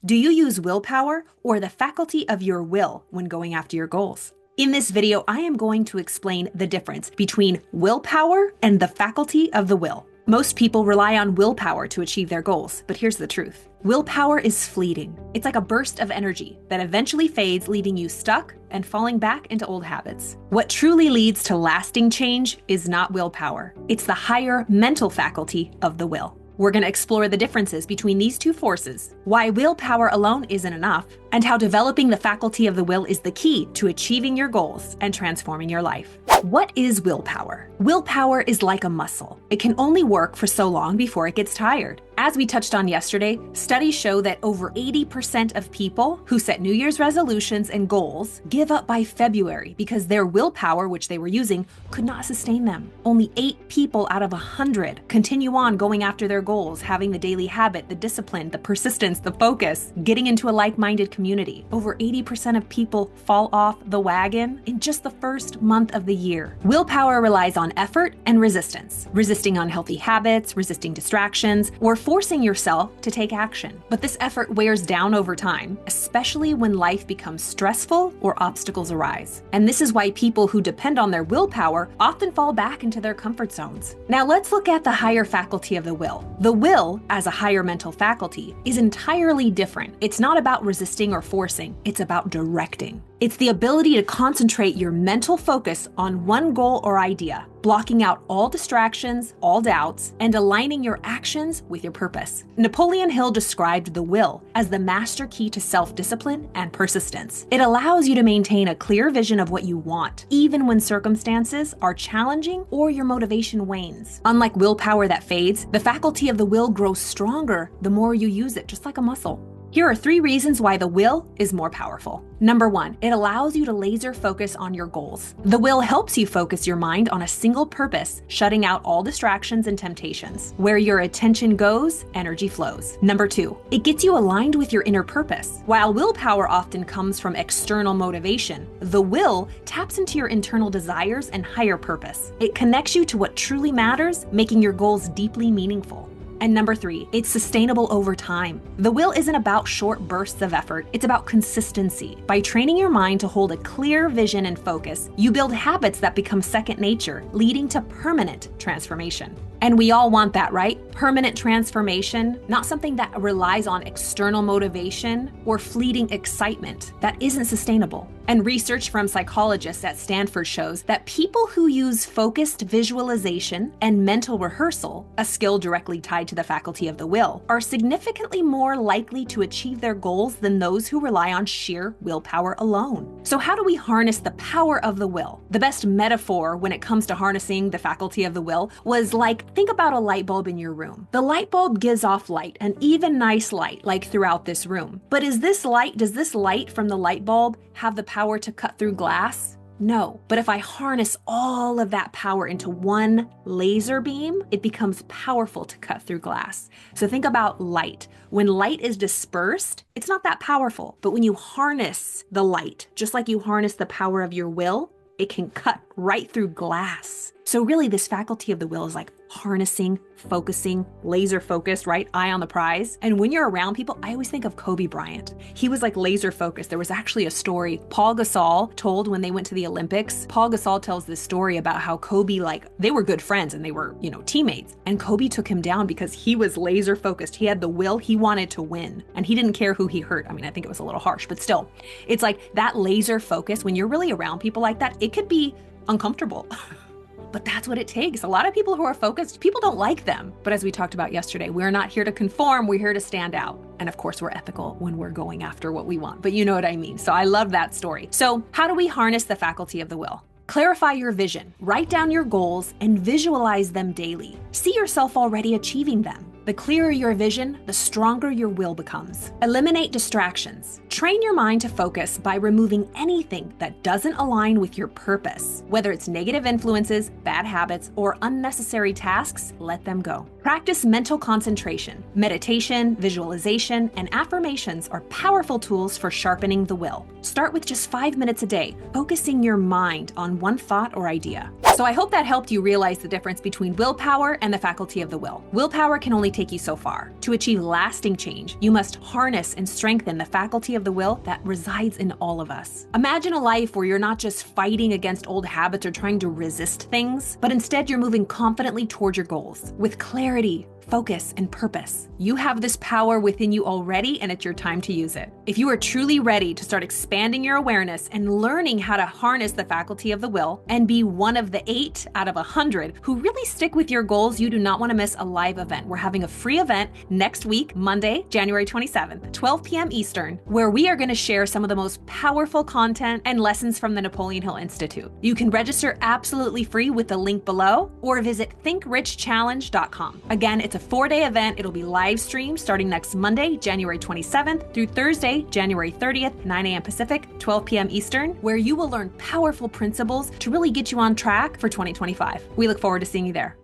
Do you use willpower or the faculty of your will when going after your goals? In this video, I am going to explain the difference between willpower and the faculty of the will. Most people rely on willpower to achieve their goals, but here's the truth. Willpower is fleeting. It's like a burst of energy that eventually fades, leaving you stuck and falling back into old habits. What truly leads to lasting change is not willpower. It's the higher mental faculty of the will. We're going to explore the differences between these two forces, why willpower alone isn't enough, and how developing the faculty of the will is the key to achieving your goals and transforming your life. What is willpower? Willpower is like a muscle. It can only work for so long before it gets tired. As we touched on yesterday, studies show that over 80% of people who set New Year's resolutions and goals give up by February because their willpower, which they were using, could not sustain them. Only 8 people out of 100 continue on going after their goals, having the daily habit, the discipline, the persistence, the focus, getting into a like-minded community. Over 80% of people fall off the wagon in just the first month of the year. Willpower relies on effort and resistance, resisting unhealthy habits, resisting distractions, or forcing yourself to take action. But this effort wears down over time, especially when life becomes stressful or obstacles arise. And this is why people who depend on their willpower often fall back into their comfort zones. Now let's look at the higher faculty of the will. The will, as a higher mental faculty, is entirely different. It's not about resisting or forcing, it's about directing. It's the ability to concentrate your mental focus on one goal or idea, blocking out all distractions, all doubts, and aligning your actions with your purpose. Napoleon Hill described the will as the master key to self-discipline and persistence. It allows you to maintain a clear vision of what you want, even when circumstances are challenging or your motivation wanes. Unlike willpower that fades, the faculty of the will grows stronger the more you use it, just like a muscle. Here are 3 reasons why the will is more powerful. Number 1, it allows you to laser focus on your goals. The will helps you focus your mind on a single purpose, shutting out all distractions and temptations. Where your attention goes, energy flows. Number 2, it gets you aligned with your inner purpose. While willpower often comes from external motivation, the will taps into your internal desires and higher purpose. It connects you to what truly matters, making your goals deeply meaningful. And number 3, it's sustainable over time. The will isn't about short bursts of effort, it's about consistency. By training your mind to hold a clear vision and focus, you build habits that become second nature, leading to permanent transformation. And we all want that, right? Permanent transformation, not something that relies on external motivation or fleeting excitement. That isn't sustainable. And research from psychologists at Stanford shows that people who use focused visualization and mental rehearsal, a skill directly tied to the faculty of the will, are significantly more likely to achieve their goals than those who rely on sheer willpower alone. So how do we harness the power of the will? The best metaphor when it comes to harnessing the faculty of the will was think about a light bulb in your room. The light bulb gives off light, an even nice light, like throughout this room. But does this light from the light bulb have the power to cut through glass? No. But if I harness all of that power into one laser beam, it becomes powerful to cut through glass. So think about light. When light is dispersed, it's not that powerful. But when you harness the light, just like you harness the power of your will, it can cut right through glass. So really, this faculty of the will is like harnessing, focusing, laser focused, right? Eye on the prize. And when you're around people, I always think of Kobe Bryant. He was like laser focused. There was actually a story Paul Gasol told when they went to the Olympics. Paul Gasol tells this story about how Kobe, they were good friends and they were, teammates. And Kobe took him down because he was laser focused. He had the will, he wanted to win. And he didn't care who he hurt. I mean, I think it was a little harsh, but still, it's like that laser focus. When you're really around people like that, it could be uncomfortable. But that's what it takes. A lot of people who are focused, people don't like them. But as we talked about yesterday, we're not here to conform, we're here to stand out. And of course, we're ethical when we're going after what we want, but you know what I mean. So I love that story. So how do we harness the faculty of the will? Clarify your vision, write down your goals, and visualize them daily. See yourself already achieving them. The clearer your vision, the stronger your will becomes. Eliminate distractions. Train your mind to focus by removing anything that doesn't align with your purpose. Whether it's negative influences, bad habits, or unnecessary tasks, let them go. Practice mental concentration. Meditation, visualization, and affirmations are powerful tools for sharpening the will. Start with just 5 minutes a day, focusing your mind on one thought or idea. So I hope that helped you realize the difference between willpower and the faculty of the will. Willpower can only take you so far. To achieve lasting change, you must harness and strengthen the faculty of the will that resides in all of us. Imagine a life where you're not just fighting against old habits or trying to resist things, but instead you're moving confidently toward your goals with clarity, focus, and purpose. You have this power within you already, and it's your time to use it. If you are truly ready to start expanding your awareness and learning how to harness the faculty of the will and be one of the 8 out of 100 who really stick with your goals, you do not want to miss a live event. We're having a free event next week, Monday, January 27th, 12 p.m. Eastern, where we are going to share some of the most powerful content and lessons from the Napoleon Hill Institute. You can register absolutely free with the link below or visit thinkrichchallenge.com. Again, it's a 4-day event. It'll be live streamed starting next Monday, January 27th through Thursday, January 30th, 9 a.m. Pacific, 12 p.m. Eastern, where you will learn powerful principles to really get you on track for 2025. We look forward to seeing you there.